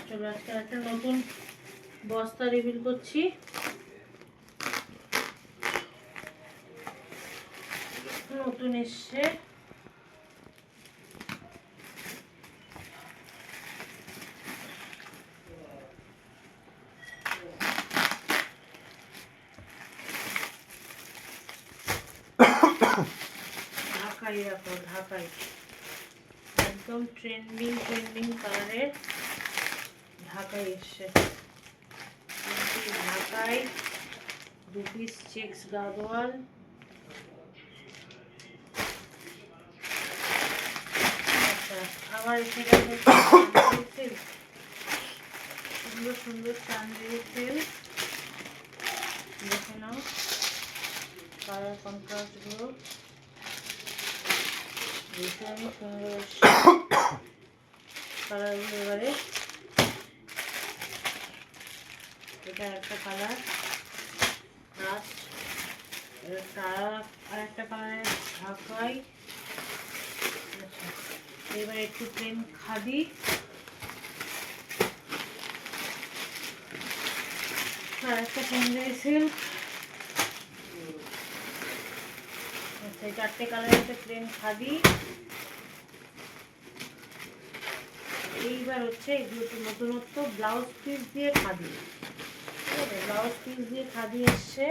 চলো আজকে একটা নতুন বস্তা রিভিল করছি। নতুন এসছে, ঢাকাই রাখো, ঢাকাই একদম ট্রেন্ডিং কালারের ঢাকাই এসছে। ঢাকাই 2 পিস চেক্স গাদোয়াল। আচ্ছা, আবার এখানে সুন্দর সুন্দর চান্দেরি তেল দেখে নাও, কালার কন্ট্রাস্টগুলো ভীষণই সুন্দর এসছে কালারগুলো। এবারে এটা একটা কালার, আর একটা কালারের ঢাকাই। আচ্ছা, এবার একটু প্লেন খাদি, আর একটা চান্দেরি সিল্ক। আচ্ছা, এই 4টে কালারের একটা প্লেন খাদি। এইবার হচ্ছে এগুলো নতুনত্ব ব্লাউজ পিস দিয়ে খাদি। ঠিক আছে, ব্লাউজ পিস দিয়ে খাদি এসছে।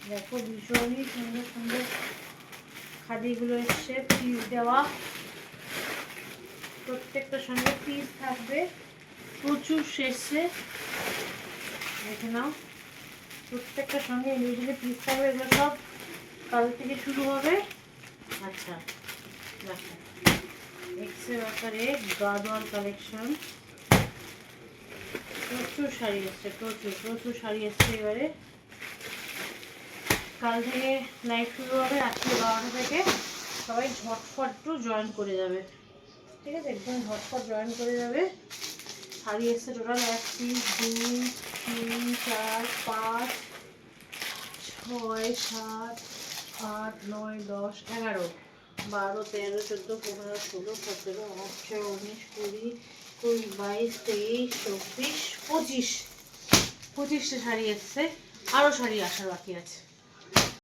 দেখো ভীষণই সুন্দর সুন্দর খাদিগুলো এসছে, পিস দেওয়া, প্রত্যেকটার সঙ্গে পিস থাকবে। প্রচুর এসছে, দেখে নাও, প্রত্যেকটার সঙ্গে ইন্ডিভিজুয়ালি পিস থাকবে। এগুলো সব কাল থেকে শুরু হবে। আচ্ছা দেখো, এক্সের আকারে গাদোয়াল কালেকশন, প্রচুর শাড়ি এসছে, প্রচুর শাড়ি এসছে। এবারে কাল থেকে লাইভ শুরু হবে, রাত্রি 12টা থেকে। সবাই ঝটফট একটু জয়েন করে যাবে, ঠিক আছে, একদম ঝটফট জয়েন করে যাবে। শাড়ি এসছে টোটাল 1 পিস 2 3 4 5 6 7 8 9 10 11 12 13 14 15 16 17 18 19 20 21 22 23 24 25টা শাড়ি এসছে। আরও শাড়ি আসার বাকি আছে।